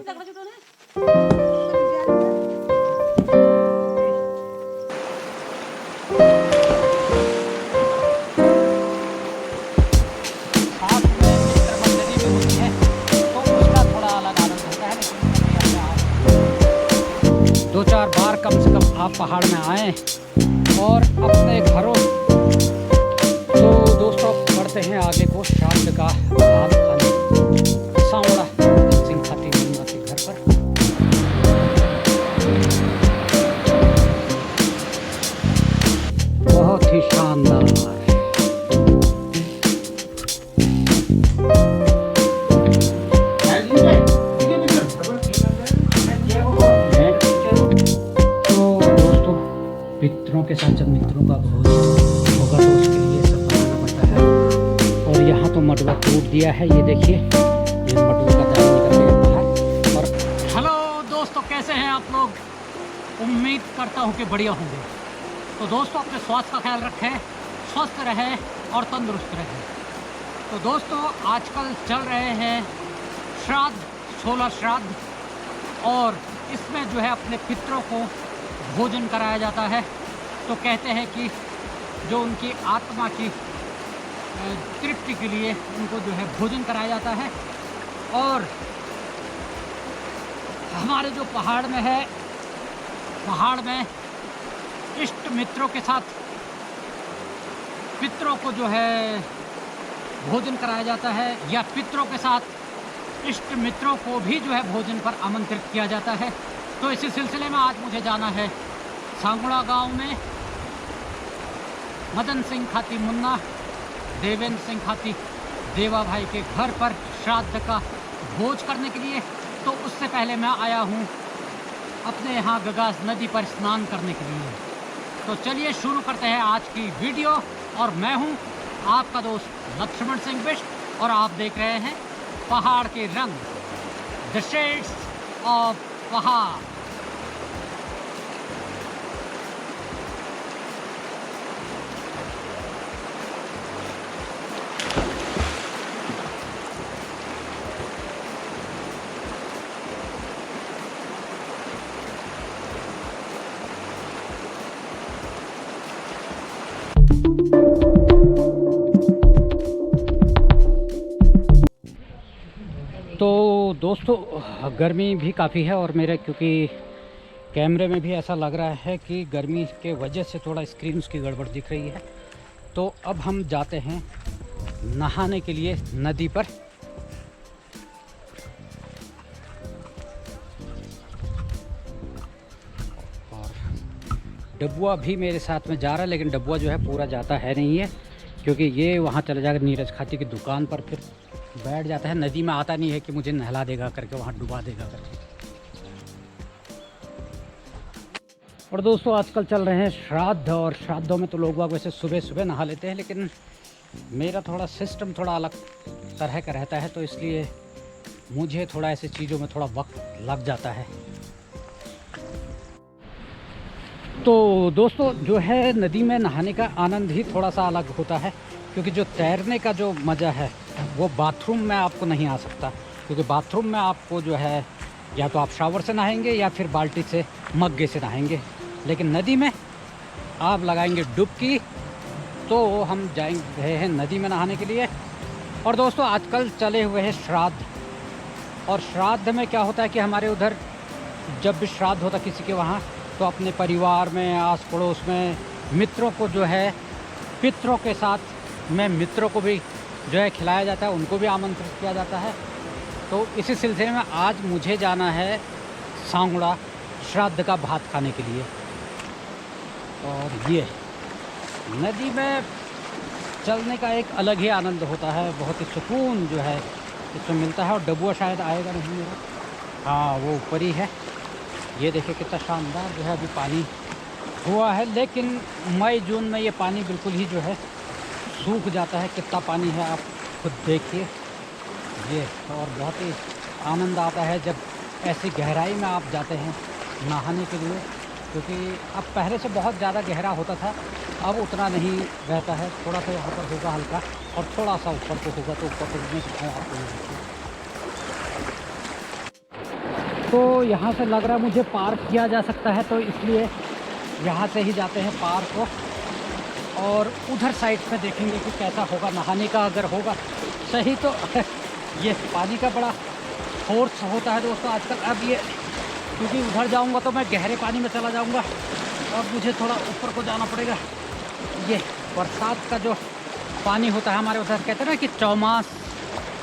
दो चार बार कम से कम आप पहाड़ में आएँ और अपने घरों। तो दोस्तों बढ़ते हैं आगे को श्राद्ध का भात खाने सांवड़ा सिंह खाती मुन्ना के घर पर। बहुत ही शानदार। मित्रों के साथ जब मित्रों का भोज होगा तो उसके लिए सब बनाना पड़ता है। और यहाँ तो मडवा टूट दिया है, ये देखिए, ये मडवे का जाल निकल गया बाहर। और हेलो दोस्तों, कैसे हैं आप लोग? उम्मीद करता हूँ कि बढ़िया होंगे। तो दोस्तों अपने स्वास्थ्य का ख्याल रखें, स्वस्थ रहें और तंदुरुस्त रहें। तो दोस्तों आजकल चल रहे हैं श्राद्ध, 16 श्राद्ध, और इसमें जो है अपने पितरों को भोजन कराया जाता है। तो कहते हैं कि जो उनकी आत्मा की तृप्ति के लिए उनको जो है भोजन कराया जाता है। और हमारे जो पहाड़ में है, पहाड़ में इष्ट मित्रों के साथ पितरों को जो है भोजन कराया जाता है, या पितरों के साथ इष्ट मित्रों को भी जो है भोजन पर आमंत्रित किया जाता है। तो इसी सिलसिले में आज मुझे जाना है सांगुड़ा गांव में मदन सिंह खाती मुन्ना, देवेंद्र सिंह खाती देवा भाई के घर पर श्राद्ध का भोज करने के लिए। तो उससे पहले मैं आया हूँ अपने यहाँ गगास नदी पर स्नान करने के लिए। तो चलिए शुरू करते हैं आज की वीडियो। और मैं हूँ आपका दोस्त लक्ष्मण सिंह बिष्ट, और आप देख रहे हैं पहाड़ के रंग, द शेड्स ऑफ पहाड़। तो दोस्तों गर्मी भी काफ़ी है, और मेरे क्योंकि कैमरे में भी ऐसा लग रहा है कि गर्मी के वजह से थोड़ा स्क्रीन की गड़बड़ दिख रही है। तो अब हम जाते हैं नहाने के लिए नदी पर। और डब्बुआ भी मेरे साथ में जा रहा है, लेकिन डब्बुआ जो है पूरा जाता है नहीं है, क्योंकि ये वहाँ चला जाकर नीरज खाती की दुकान पर फिर बैठ जाता है। नदी में आता नहीं है कि मुझे नहला देगा करके, वहाँ डुबा देगा करके। और दोस्तों आजकल चल रहे हैं श्राद्ध, और श्राद्धों में तो लोग बाग वैसे सुबह सुबह नहा लेते हैं, लेकिन मेरा थोड़ा सिस्टम थोड़ा अलग तरह का रहता है, तो इसलिए मुझे थोड़ा ऐसी चीज़ों में थोड़ा वक्त लग जाता है। तो दोस्तों जो है नदी में नहाने का आनंद ही थोड़ा सा अलग होता है, क्योंकि जो तैरने का जो मज़ा है वो बाथरूम में आपको नहीं आ सकता। क्योंकि बाथरूम में आपको जो है या तो आप शावर से नहाएंगे या फिर बाल्टी से, मग्गे से नहाएंगे, लेकिन नदी में आप लगाएंगे डुबकी। तो हम जाएंगे हैं नदी में नहाने के लिए। और दोस्तों आजकल चले हुए हैं श्राद्ध, और श्राद्ध में क्या होता है कि हमारे उधर जब भी श्राद्ध होता किसी के वहाँ, तो अपने परिवार में, आस पड़ोस में मित्रों को जो है पितरों के साथ में मित्रों को भी जो है खिलाया जाता है, उनको भी आमंत्रित किया जाता है। तो इसी सिलसिले में आज मुझे जाना है सांगुड़ा श्राद्ध का भात खाने के लिए। और ये नदी में चलने का एक अलग ही आनंद होता है, बहुत ही सुकून जो है इसमें मिलता है। और डब्बुआ शायद आएगा नहीं मेरा, हाँ वो ऊपर ही है। ये देखिए कितना शानदार जो है अभी पानी हुआ है, लेकिन मई जून में ये पानी बिल्कुल ही जो है सूख जाता है। कितना पानी है आप खुद देखिए ये। और बहुत ही आनंद आता है जब ऐसी गहराई में आप जाते हैं नहाने के लिए, क्योंकि अब पहले से बहुत ज़्यादा गहरा होता था, अब उतना नहीं रहता है। थोड़ा सा यहाँ पर होगा हल्का, और थोड़ा सा ऊपर को होगा, तो ऊपर को आपको तो यहाँ से लग रहा है मुझे पार्क किया जा सकता है, तो इसलिए यहाँ से ही जाते हैं पार्क को, और उधर साइड पे देखेंगे कि कैसा होगा नहाने का। अगर होगा सही तो ये पानी का बड़ा फोर्स होता है दोस्तों आजकल। अब ये क्योंकि उधर जाऊंगा तो मैं गहरे पानी में चला जाऊंगा और मुझे थोड़ा ऊपर को जाना पड़ेगा। ये बरसात का जो पानी होता है हमारे उधर, कहते हैं ना कि चौमास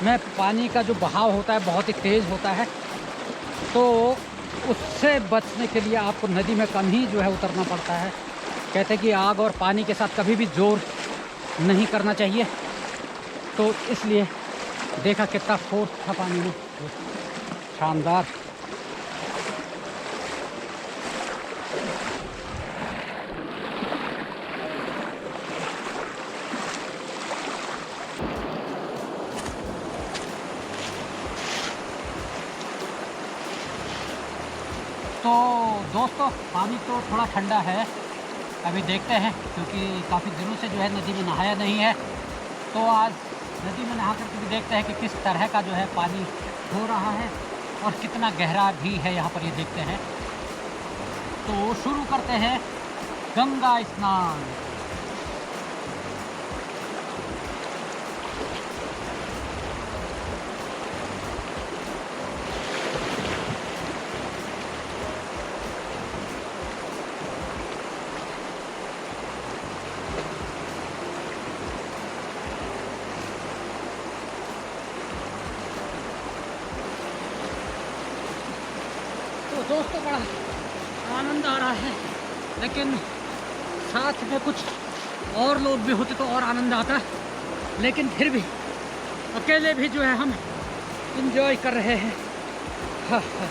में पानी का जो बहाव होता है बहुत ही तेज़ होता है, तो उससे बचने के लिए आपको नदी में कम ही जो है उतरना पड़ता है। कहते हैं कि आग और पानी के साथ कभी भी जोर नहीं करना चाहिए, तो इसलिए देखा कितना फोर्स था पानी में, शानदार। तो दोस्तों पानी तो थोड़ा ठंडा है, अभी देखते हैं, क्योंकि काफ़ी दिनों से जो है नदी में नहाया नहीं है, तो आज नदी में नहा करके भी देखते हैं कि किस तरह का जो है पानी हो रहा है और कितना गहरा भी है यहाँ पर, ये देखते हैं। तो शुरू करते हैं गंगा स्नान। तो दोस्तों बड़ा आनंद आ रहा है, लेकिन साथ में कुछ और लोग भी होते तो और आनंद आता, लेकिन फिर भी अकेले भी जो है हम एंजॉय कर रहे हैं। हाँ हाँ।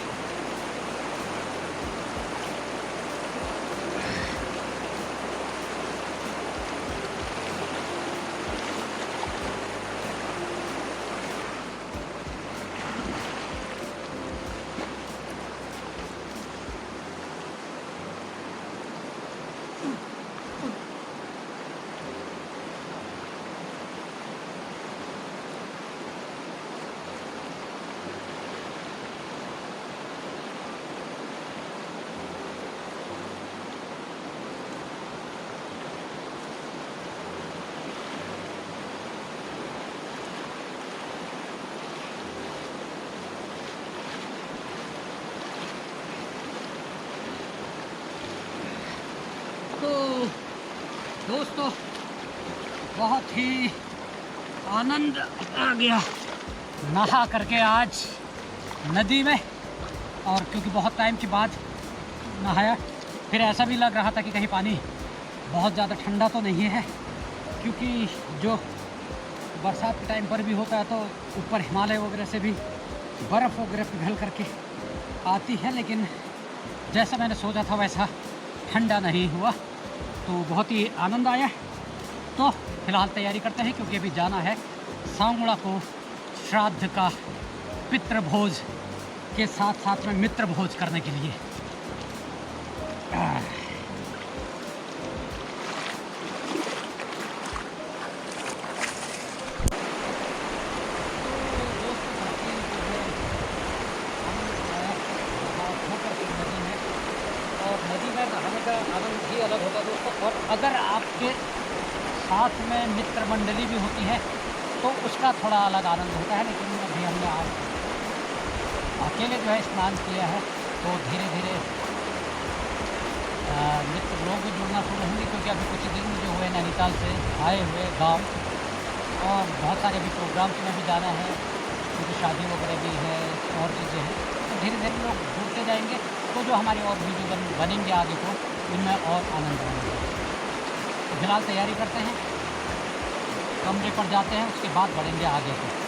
तो दोस्तों बहुत ही आनंद आ गया नहा करके आज नदी में, और क्योंकि बहुत टाइम के बाद नहाया, फिर ऐसा भी लग रहा था कि कहीं पानी बहुत ज़्यादा ठंडा तो नहीं है, क्योंकि जो बरसात के टाइम पर भी होता है तो ऊपर हिमालय वगैरह से भी बर्फ़ वगैरह पिघल करके आती है, लेकिन जैसा मैंने सोचा था वैसा ठंडा नहीं हुआ, तो बहुत ही आनंद आया। तो फिलहाल तैयारी करते हैं, क्योंकि अभी जाना है सांगुड़ा को श्राद्ध का पितृभोज के साथ साथ में मित्र भोज करने के लिए। आनंद ही अलग होता है दोस्तों, और अगर आपके साथ में मित्र मंडली भी होती है तो उसका थोड़ा अलग आनंद होता है। लेकिन अभी हमने आज अकेले जो है स्नान किया है, तो धीरे धीरे मित्र लोग भी जुड़ना शुरू होंगे, क्योंकि अभी कुछ दिन जो हुए नैनीताल से आए हुए गांव, और बहुत सारे भी प्रोग्राम्स में भी जाना है, क्योंकि शादी वगैरह भी है और चीज़ें हैं, तो धीरे धीरे लोग जुड़ते जाएंगे, तो जो हमारे और वीडियो बनेंगे आगे को, इनमें और आनंद आएंगे। तो फिलहाल तैयारी करते हैं, कमरे पर जाते हैं, उसके बाद बढ़ेंगे आगे को।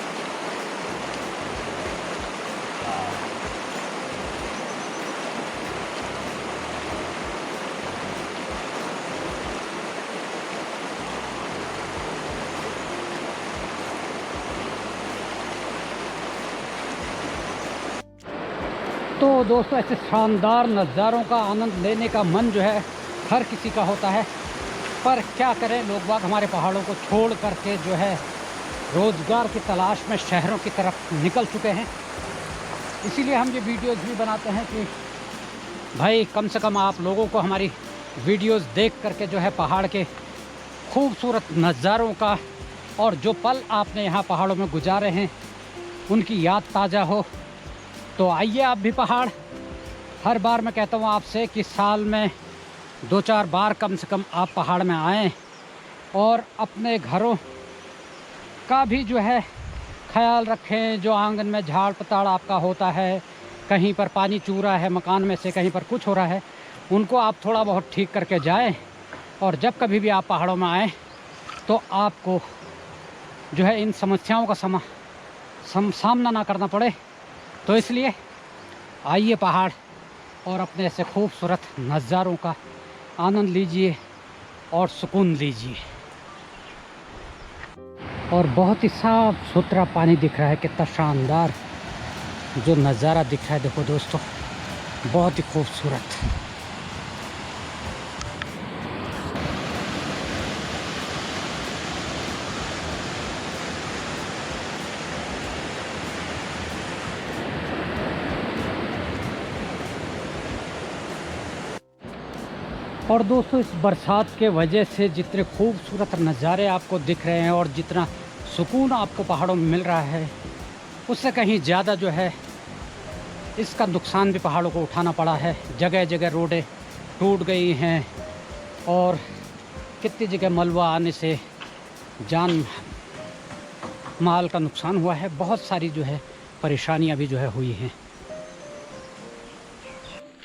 तो दोस्तों ऐसे शानदार नज़ारों का आनंद लेने का मन जो है हर किसी का होता है, पर क्या करें, लोग बाग हमारे पहाड़ों को छोड़ करके जो है रोज़गार की तलाश में शहरों की तरफ निकल चुके हैं। इसीलिए हम ये वीडियोज़ भी बनाते हैं कि भाई कम से कम आप लोगों को हमारी वीडियोज़ देख करके जो है पहाड़ के खूबसूरत नज़ारों का और जो पल आपने यहाँ पहाड़ों में गुजारे हैं उनकी याद ताज़ा हो। तो आइए आप भी पहाड़। हर बार मैं कहता हूँ आपसे कि साल में 2-4 बार कम से कम आप पहाड़ में आएँ और अपने घरों का भी जो है ख्याल रखें। जो आंगन में झाड़ पताड़ आपका होता है, कहीं पर पानी चू रहा है मकान में से, कहीं पर कुछ हो रहा है, उनको आप थोड़ा बहुत ठीक करके जाएं। और जब कभी भी आप पहाड़ों में आएँ तो आपको जो है इन समस्याओं का सामना ना करना पड़े। तो इसलिए आइए पहाड़ और अपने ऐसे खूबसूरत नज़ारों का आनंद लीजिए और सुकून लीजिए। और बहुत ही साफ़ सुथरा पानी दिख रहा है, कितना शानदार जो नज़ारा दिख रहा है। देखो दोस्तों, बहुत ही खूबसूरत। और दोस्तों, इस बरसात के वजह से जितने खूबसूरत नज़ारे आपको दिख रहे हैं और जितना सुकून आपको पहाड़ों में मिल रहा है, उससे कहीं ज़्यादा जो है इसका नुकसान भी पहाड़ों को उठाना पड़ा है। जगह जगह रोडें टूट गई हैं और कितनी जगह मलबा आने से जान माल का नुकसान हुआ है। बहुत सारी जो है परेशानियां भी जो है हुई हैं।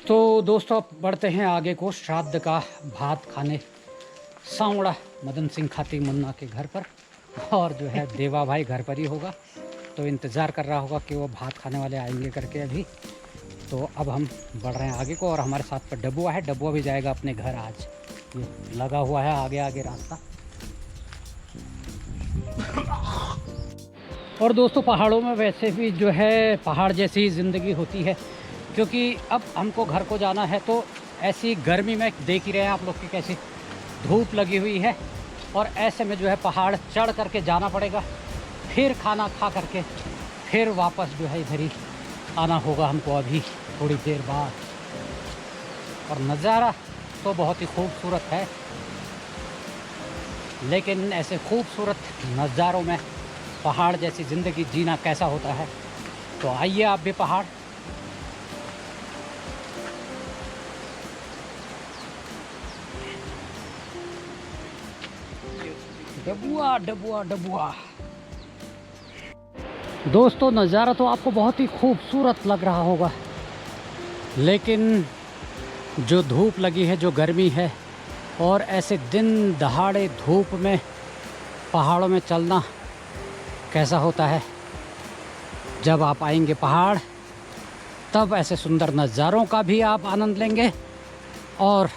तो दोस्तों, अब बढ़ते हैं आगे को श्राद्ध का भात खाने सांवड़ा मदन सिंह खाती मुन्ना के घर पर। और जो है देवा भाई घर पर ही होगा, तो इंतज़ार कर रहा होगा कि वो भात खाने वाले आएंगे करके अभी। तो अब हम बढ़ रहे हैं आगे को और हमारे साथ पर डब्बुआ है। डब्बुआ भी जाएगा अपने घर आज। ये लगा हुआ है आगे आगे रास्ता। और दोस्तों, पहाड़ों में वैसे भी जो है पहाड़ जैसी ज़िंदगी होती है, क्योंकि अब हमको घर को जाना है तो ऐसी गर्मी में देख ही रहे हैं आप लोग की कैसी धूप लगी हुई है। और ऐसे में जो है पहाड़ चढ़ करके जाना पड़ेगा, फिर खाना खा करके फिर वापस जो है इधर ही आना होगा हमको अभी थोड़ी देर बाद। और नज़ारा तो बहुत ही खूबसूरत है, लेकिन ऐसे खूबसूरत नज़ारों में पहाड़ जैसी ज़िंदगी जीना कैसा होता है। तो आइए आप भी पहाड़। डबुआ डबुआ डबुआ। दोस्तों, नज़ारा तो आपको बहुत ही खूबसूरत लग रहा होगा, लेकिन जो धूप लगी है, जो गर्मी है, और ऐसे दिन दहाड़े धूप में पहाड़ों में चलना कैसा होता है। जब आप आएंगे पहाड़ तब ऐसे सुंदर नज़ारों का भी आप आनंद लेंगे और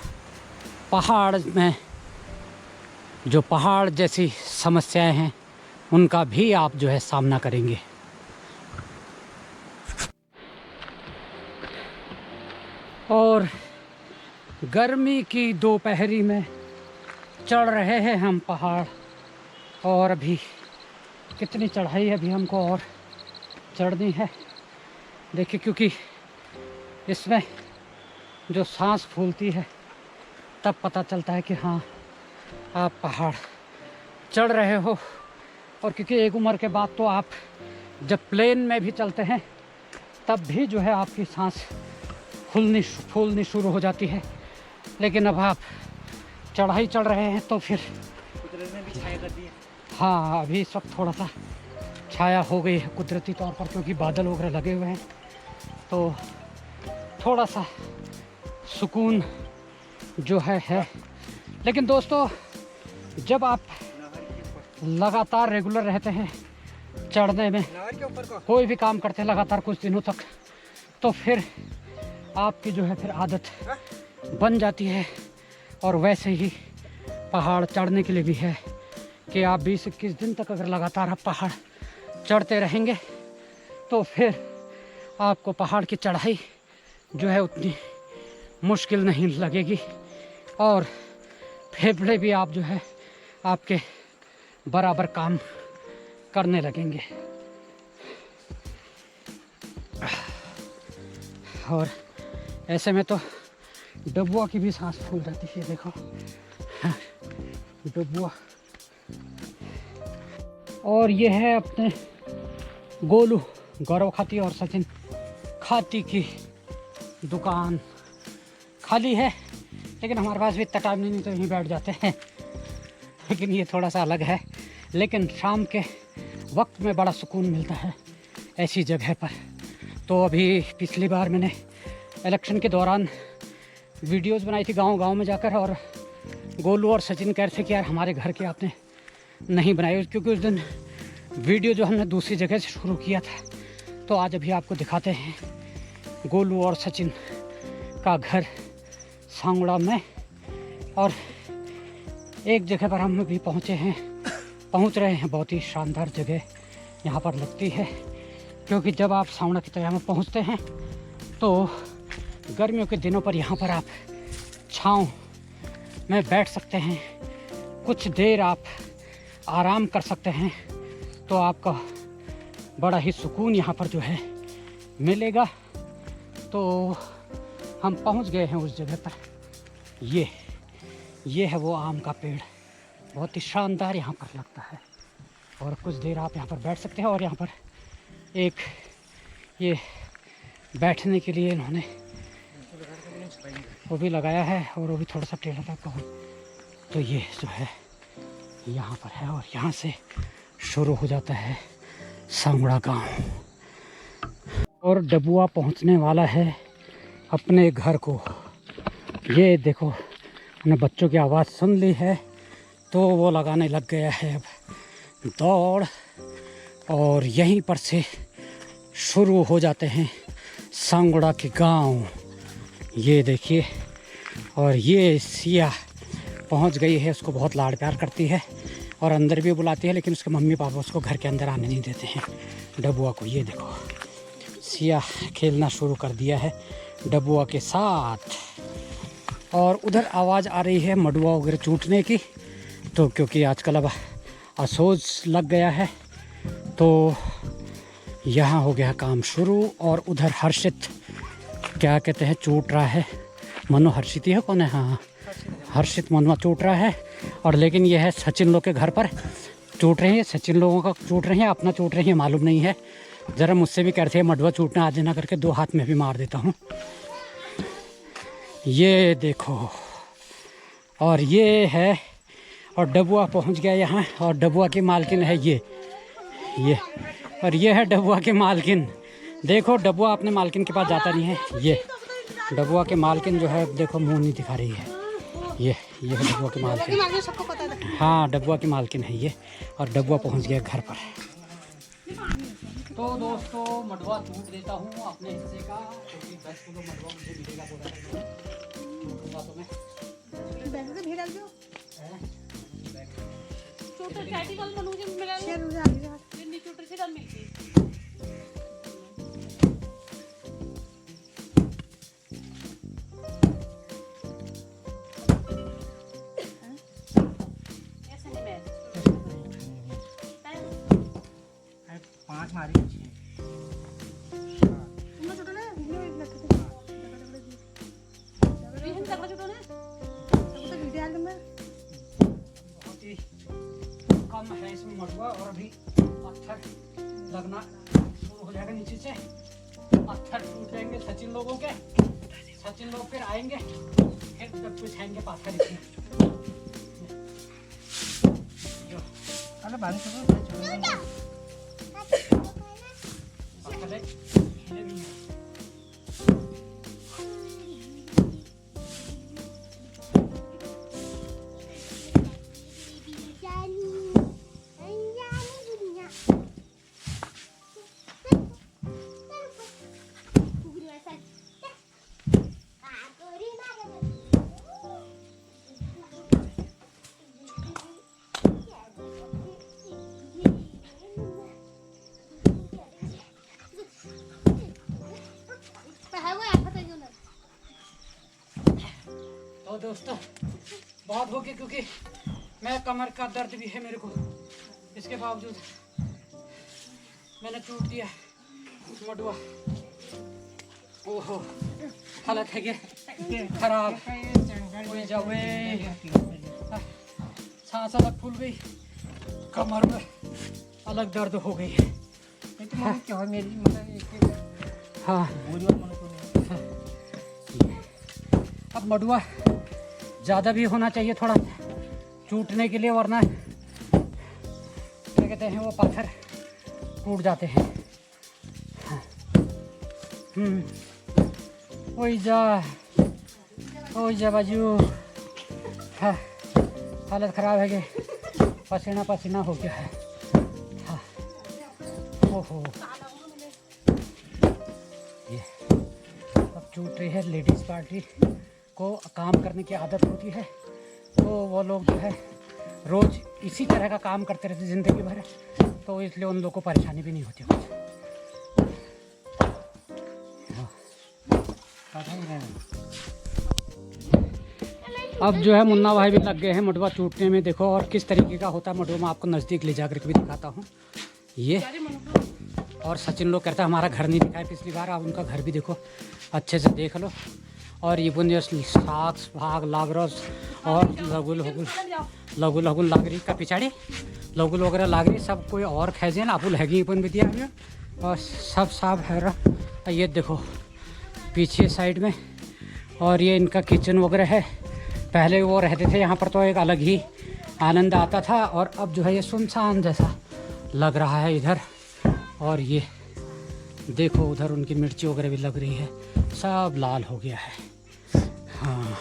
पहाड़ में जो पहाड़ जैसी समस्याएं हैं उनका भी आप जो है सामना करेंगे। और गर्मी की दोपहरी में चढ़ रहे हैं हम पहाड़। और अभी कितनी चढ़ाई अभी हमको और चढ़नी है, देखिए, क्योंकि इसमें जो सांस फूलती है तब पता चलता है कि हाँ आप पहाड़ चढ़ रहे हो। और क्योंकि एक उम्र के बाद तो आप जब प्लेन में भी चलते हैं तब भी जो है आपकी सांस फूलनी शुरू हो जाती है, लेकिन अब आप चढ़ाई चढ़ रहे हैं तो फिर कुदरत ने भी छाया कर दी है। हाँ, अभी इस वक्त थोड़ा सा छाया हो गई है कुदरती तौर पर, क्योंकि बादल वगैरह लगे हुए हैं, तो थोड़ा सा सुकून जो है। लेकिन दोस्तों, जब आप लगातार रेगुलर रहते हैं चढ़ने में, कोई भी काम करते हैं लगातार कुछ दिनों तक, तो फिर आपकी जो है फिर आदत बन जाती है। और वैसे ही पहाड़ चढ़ने के लिए भी है कि आप 20-21 दिन तक अगर लगातार आप पहाड़ चढ़ते रहेंगे तो फिर आपको पहाड़ की चढ़ाई जो है उतनी मुश्किल नहीं लगेगी और फेफड़े भी आप जो है आपके बराबर काम करने लगेंगे। और ऐसे में तो डब्बुआ की भी सांस फूल जाती है। देखो डब्बुआ। और ये है अपने गोलू, गौरव खाती और सचिन खाती की दुकान। खाली है लेकिन हमारे पास भी इतना टाइम नहीं तो यहीं बैठ जाते हैं। लेकिन ये थोड़ा सा अलग है, लेकिन शाम के वक्त में बड़ा सुकून मिलता है ऐसी जगह पर। तो अभी पिछली बार मैंने इलेक्शन के दौरान वीडियोस बनाई थी गांव-गांव में जाकर, और गोलू और सचिन कह रहे थे कि यार हमारे घर के आपने नहीं बनाए, क्योंकि उस दिन वीडियो जो हमने दूसरी जगह से शुरू किया था। तो आज अभी आपको दिखाते हैं गोलू और सचिन का घर सांगड़ा में। और एक जगह पर हम भी पहुंच रहे हैं। बहुत ही शानदार जगह यहाँ पर लगती है, क्योंकि जब आप सांगड़ा की तरह में पहुँचते हैं तो गर्मियों के दिनों पर यहाँ पर आप छाँव में बैठ सकते हैं, कुछ देर आप आराम कर सकते हैं। तो आपका बड़ा ही सुकून यहाँ पर जो है मिलेगा। तो हम पहुँच गए हैं उस जगह पर। ये है वो आम का पेड़, बहुत ही शानदार यहाँ पर लगता है। और कुछ देर आप यहाँ पर बैठ सकते हैं। और यहाँ पर एक ये बैठने के लिए इन्होंने वो भी लगाया है, और वो भी थोड़ा सा टेढ़ा टाइप का हो। तो ये जो है यहाँ पर है, और यहाँ से शुरू हो जाता है सांगड़ा गांव। और डब्बुआ पहुँचने वाला है अपने घर को। ये देखो, मैंने बच्चों की आवाज़ सुन ली है तो वो लगाने लग गया है अब दौड़। और यहीं पर से शुरू हो जाते हैं सांगड़ा के गांव। ये देखिए, और ये सिया पहुंच गई है। उसको बहुत लाड़ प्यार करती है और अंदर भी बुलाती है, लेकिन उसके मम्मी पापा उसको घर के अंदर आने नहीं देते हैं डब्बुआ को। ये देखो, सिया खेलना शुरू कर दिया है डब्बुआ के साथ। और उधर आवाज़ आ रही है मडुआ वगैरह टूटने की, तो क्योंकि आजकल अब असोज लग गया है तो यहाँ हो गया काम शुरू। और उधर हर्षित, क्या कहते हैं, चूट रहा है। मनो हर्षित है, कौन है? हाँ, हर्षित मनुआ चूट रहा है। और लेकिन यह है सचिन लोग के घर पर चूट रही है, सचिन लोगों का चूट रही है, अपना चूट रही है मालूम नहीं है। ज़रा मुझसे भी कहते हैं मडुआ चूटना आज ना करके 2 हाथ में भी मार देता हूँ। ये देखो, और ये है, और डब्बुआ पहुँच गया यहाँ। और डब्बुआ की मालकिन है ये, और ये है डब्बुआ की मालकिन। देखो, डब्बुआ अपने मालकिन के पास जाता नहीं है। ये डब्बुआ के मालकिन जो है, देखो मुंह नहीं दिखा रही है। ये है डब्बुआ की मालकिन। हाँ, डब्बुआ की मालकिन है ये। और डब्बुआ पहुंच गया घर पर। तो दोस्तों, मडुआ टूट देता हूँ अपने हिस्से का, क्योंकि 10 किलो मडुआ मुझे मिलेगा बोला है। तो मैं बैग से भी डाल दो। छोटा चाटी वाला मुझे मिला शेयर मुझे आ गया। नहीं, छोटे से कम मिलती है। ऐसे नहीं मैं 5 मारी। तुमने छोटा ना वीडियो एक लगते थे। हम तगड़ा छोटा ना तो वीडियो डाल दूंगा। बहुत ही कम है इसमें मडुआ, और अभी पत्थर लगना शुरू हो जाएगा नीचे से। पत्थर टूट जाएंगे सचिन लोगों के। सचिन लोग फिर आएंगे, फिर सब कुछ खाएंगे पत्थर इसमें। अरे बारिश हो पत्थर है, हिले नहीं है। तो दोस्तों, बहुत हो गया, क्योंकि मैं कमर का दर्द भी है मेरे को। इसके बावजूद मैंने टूट दिया मडुआ। ओह, ओहो हालत है ये खराब। कोई जावे सांस अलग फूल गई, कमर में अलग दर्द हो गई है। क्या है मेरी मतलब हाँ अब मडुआ ज़्यादा भी होना चाहिए थोड़ा टूटने के लिए, वरना क्या कहते हैं वो पत्थर टूट जाते हैं। ओई जा बाजू। हाँ हालत ख़राब है कि पसीना पसीना हो गया है। हाँ ओहो ये अब टूट रही है। लेडीज़ पार्टी को काम करने की आदत होती है, तो वो लोग जो है रोज़ इसी तरह का काम करते रहते ज़िंदगी भर, तो इसलिए उन लोगों को परेशानी भी नहीं होती कुछ। अब जो है मुन्ना भाई भी लग गए हैं मडुआ टूटने में। देखो और किस तरीके का होता है मडुआ, मैं आपको नज़दीक ले जाकर के भी दिखाता हूँ। ये और सचिन लोग कहता है हमारा घर नहीं दिखाया पिछली बार, अब उनका घर भी देखो अच्छे से देख लो। और ये बुंदी साग भाग लाग रस और लगुल लाग रही का पिछाड़ी लगुल वगैरह लाग रही, सब कोई और खेजे ना अपुल हैगी अपन भी दिया और सब साफ है रहा। ये देखो पीछे साइड में, और ये इनका किचन वगैरह है। पहले वो रहते थे यहाँ पर तो एक अलग ही आनंद आता था, और अब जो है ये सुनसान जैसा लग रहा है इधर। और ये देखो उधर उनकी मिर्ची वगैरह भी लग रही है, सब लाल हो गया है। हाँ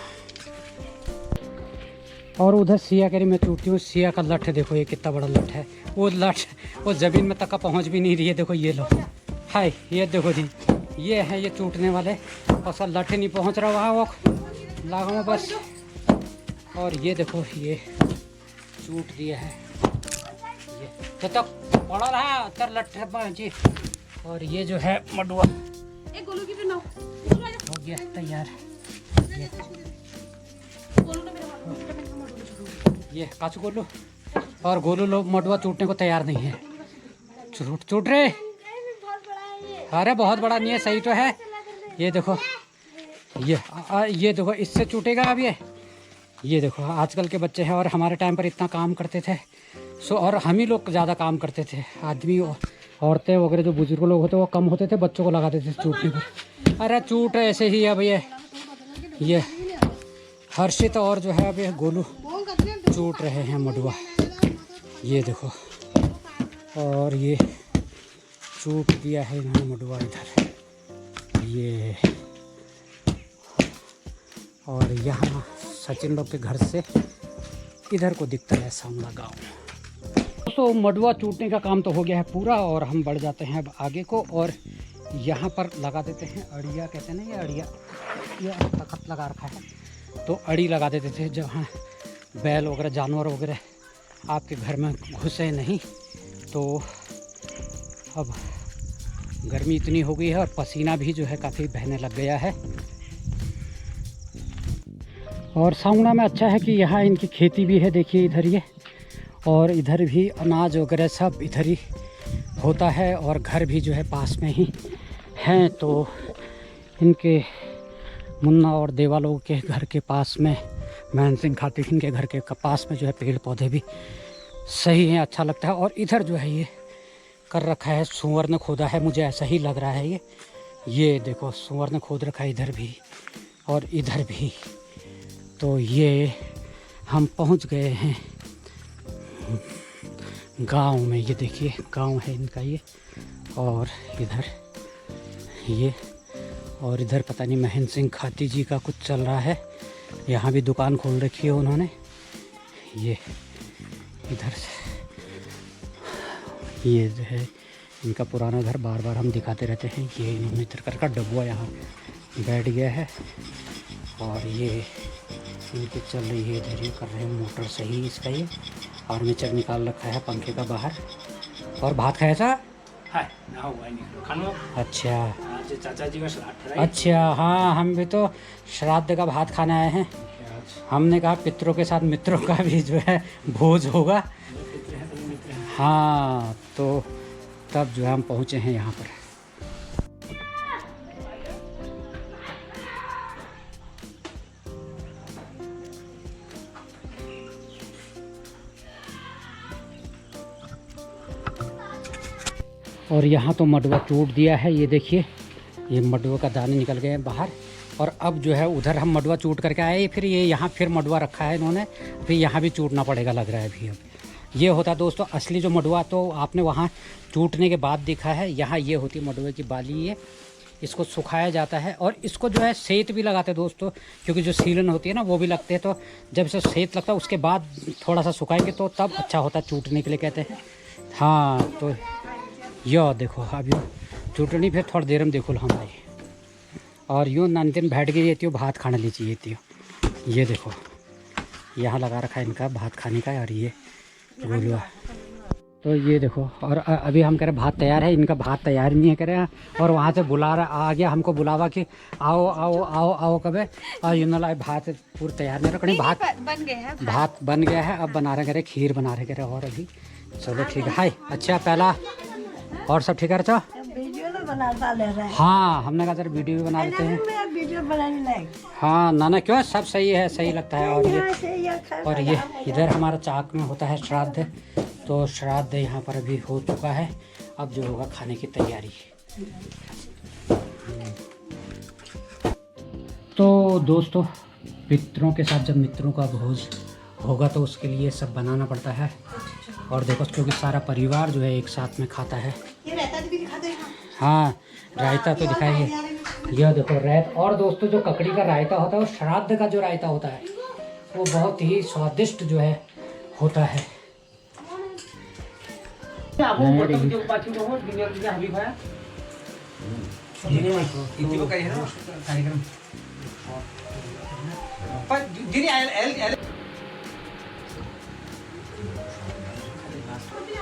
और उधर सिया करी मैं टूटती हूँ, सिया का लठ है देखो, ये कितना बड़ा लठ है। वो लठ वो ज़मीन में तक का पहुँच भी नहीं रही है। देखो ये लो हाय, ये देखो जी ये है ये टूटने वाले, और सब लठ नहीं पहुँच रहा वहाँ वो लागों में बस। और ये देखो ये टूट दिया है, ये तो पड़ा रहा तर लठ जी। और ये जो है मडुआ हो गया तैयार। ये काचू गोलू और गोलू लोग मडुआ टूटने को तैयार नहीं है। टूट रहे, अरे बहुत बड़ा नहीं है, सही तो है। ये देखो ये देखो इससे टूटेगा अब ये देखो आजकल के बच्चे हैं, और हमारे टाइम पर इतना काम करते थे और हम ही लोग ज़्यादा काम करते थे। आदमी औरतें वगैरह जो बुजुर्ग लोग होते वो कम होते थे, बच्चों को लगाते थे टूटने पर। अरे टूट ऐसे ही अब ये हर्षित और जो है अब ये गोलू टूट रहे हैं मडुआ। ये देखो और ये टूट दिया है इन्होंने मडुआ इधर ये। और यहाँ सचिन लोग के घर से इधर को दिखता है सामना गाँव। दोस्तों मडुआ टूटने का काम तो हो गया है पूरा, और हम बढ़ जाते हैं अब आगे को। और यहाँ पर लगा देते हैं अड़िया, कहते हैं ना ये अड़िया, ये तख्त लगा रखा है, तो अड़ी लगा देते थे जहाँ बैल वगैरह जानवर वगैरह आपके घर में घुसे नहीं। तो अब गर्मी इतनी हो गई है और पसीना भी जो है काफ़ी बहने लग गया है। और सांगुड़ा में अच्छा है कि यहाँ इनकी खेती भी है, देखिए इधर ये, और इधर भी अनाज वगैरह सब इधर ही होता है, और घर भी जो है पास में ही हैं। तो इनके मुन्ना और देवा लोगों के घर के पास में, महन सिंह खातिन के घर के पास में जो है पेड़ पौधे भी सही हैं, अच्छा लगता है। और इधर जो है ये कर रखा है, सुअर ने खोदा है, मुझे ऐसा ही लग रहा है। ये देखो सुअर ने खोद रखा है इधर भी और इधर भी। तो ये हम पहुंच गए हैं गांव में। ये देखिए गांव है इनका ये, और इधर ये, और इधर पता नहीं महन सिंह खाती जी का कुछ चल रहा है। यहाँ भी दुकान खोल रखी है उन्होंने। ये इधर ये जो है इनका पुराना घर, बार बार हम दिखाते रहते हैं। ये इन्होंने इधर का डब्बुआ यहाँ बैठ गया है, और ये इनकी चल रही है इधर, ये कर रहे हैं मोटर सही इसका। ये आर्मेचर निकाल रखा है पंखे का बाहर। और भात खाया था? अच्छा चाचा जी का श्राद्ध। अच्छा हाँ, हम भी तो श्राद्ध का भात खाने आए हैं। हमने कहा पितरों के साथ मित्रों का भी जो है भोज होगा। हाँ तो तब जो है हम पहुँचे हैं यहाँ पर। और यहाँ तो मडुआ चूट दिया है, ये देखिए ये मडुआ का दाने निकल गए हैं बाहर। और अब जो है उधर हम मडुआ चूट करके आए, फिर ये यहाँ फिर मडुआ रखा है इन्होंने, फिर यहाँ भी चूटना पड़ेगा लग रहा है अभी। अब ये होता दोस्तों असली जो मडुआ, तो आपने वहाँ चूटने के बाद दिखा है, यहाँ ये होती है मडुए की बाली। ये इसको सुखाया जाता है और इसको जो है सेत भी लगाते हैं दोस्तों, क्योंकि जो सीलन होती है ना वो भी लगते हैं। तो जब इसे सेत लगता है उसके बाद थोड़ा सा सुखाएंगे तो तब अच्छा होता है चूटने के लिए कहते हैं। हाँ तो यो देखो अब यो चूटनी फिर थोड़ी देर में देखो हमारी। और यूँ नानी दिन बैठ गई रहती हो भात खाने लीजिए थी। ये देखो यहाँ लगा रखा है इनका भात खाने का। और ये गोलुआ तो ये देखो। और अभी हम कह रहे भात तैयार है, इनका भात तैयार नहीं है कह रहे हैं। और वहाँ से बुला रहा आ गया हमको बुलावा कि आओ आओ आओ आओ कबे। और यूँ लाए भात पूरा तैयार नहीं रखनी, भात बन गया है। भात बन गया है। अब बना रहे कह रहे खीर बना रहे कह रहे। और अभी चलो ठीक है। हाय अच्छा पहला और सब ठीक है अच्छा। वीडियो तो बनाता ले रहा है। हाँ हमने कहा जरा वीडियो भी बना लेते हैं। मैं वीडियो बनाने लायक। हाँ ना क्यों सब सही है, सही लगता है। और ये इधर हमारा चाक में होता है श्राद्ध, तो श्राद्ध यहाँ पर अभी हो चुका है। अब जो होगा खाने की तैयारी। तो दोस्तों पितरों के साथ जब मित्रों का भोज होगा तो उसके लिए सब बनाना पड़ता है। और देखो क्योंकि सारा परिवार जो है एक साथ में खाता है। ये रहता भी दिखा दे। हाँ रायता तो दिखाइए। यह देखो रायता। और दोस्तों जो ककड़ी का रायता होता है वो श्राद्ध का जो रायता होता है वो बहुत ही स्वादिष्ट जो है होता है।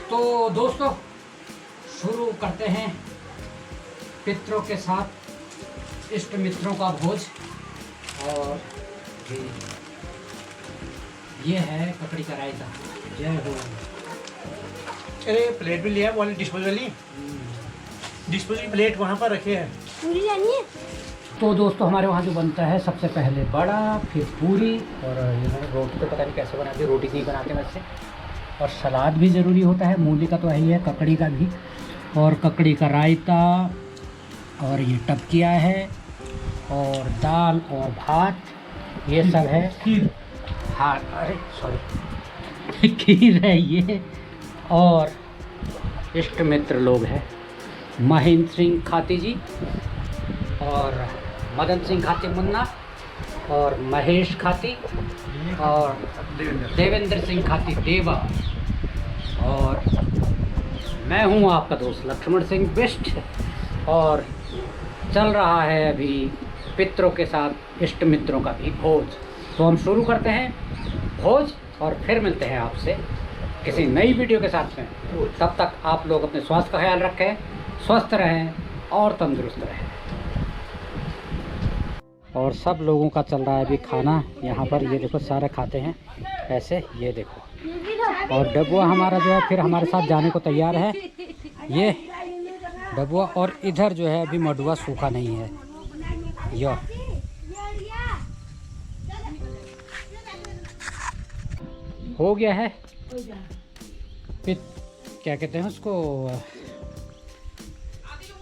तो दोस्तों शुरू करते हैं पितरों के साथ इष्ट मित्रों का भोज। और ये है ककड़ी का रायता। जय हो। अरे प्लेट भी लिया वाली डिस्पोजल प्लेट वहाँ पर रखे हैं। पूरी जानी है। तो दोस्तों हमारे वहाँ जो बनता है सबसे पहले बड़ा, फिर पूरी। और रोटी तो पता नहीं कैसे बनाते, रोटी नहीं बनाते वैसे। और सलाद भी ज़रूरी होता है, मूली का तो यही है, ककड़ी का भी। और ककड़ी का रायता। और ये टपकिया है। और दाल और भात ये सब है। खीर। हाँ अरे सॉरी खीर है ये। और इष्ट मित्र लोग हैं महेंद्र सिंह खाती जी और मदन सिंह खाती मुन्ना और महेश खाती और देवेंद्र सिंह खाती देवा। और मैं हूँ आपका दोस्त लक्ष्मण सिंह बिष्ट। और चल रहा है अभी पितरों के साथ इष्ट मित्रों का भी भोज। तो हम शुरू करते हैं भोज और फिर मिलते हैं आपसे किसी नई वीडियो के साथ में। तब तक आप लोग अपने स्वास्थ्य का ख्याल रखें, स्वस्थ रहें और तंदुरुस्त रहें। और सब लोगों का चल रहा है अभी खाना यहाँ पर। ये देखो सारे खाते हैं ऐसे, ये देखो। और डबुआ हमारा जो है फिर हमारे साथ जाने को तैयार है। ये डबुआ। और इधर जो है अभी मडुआ सूखा नहीं है। यो हो गया है। क्या कहते हैं उसको,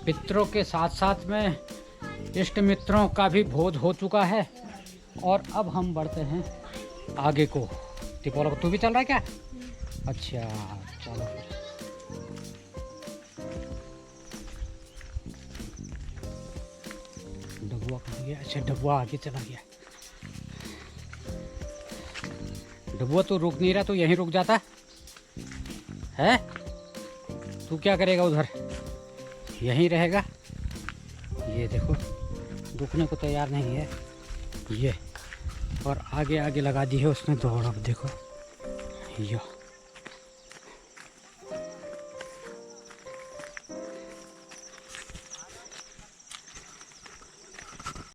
पितरों के साथ साथ में इष्ट मित्रों का भी भोज हो चुका है। और अब हम बढ़ते हैं आगे को। तिपोला तू भी चल रहा है क्या? अच्छा चलो फिर। डबुआ कहाँ गया? अच्छा डबुआ आगे चला गया। डबुआ तो रुक नहीं रहा, तो यहीं रुक जाता है। तू क्या करेगा उधर? यहीं रहेगा। ये देखो रुकने को तैयार नहीं है ये। और आगे आगे लगा दी है उसने दौड़। अब देखो ये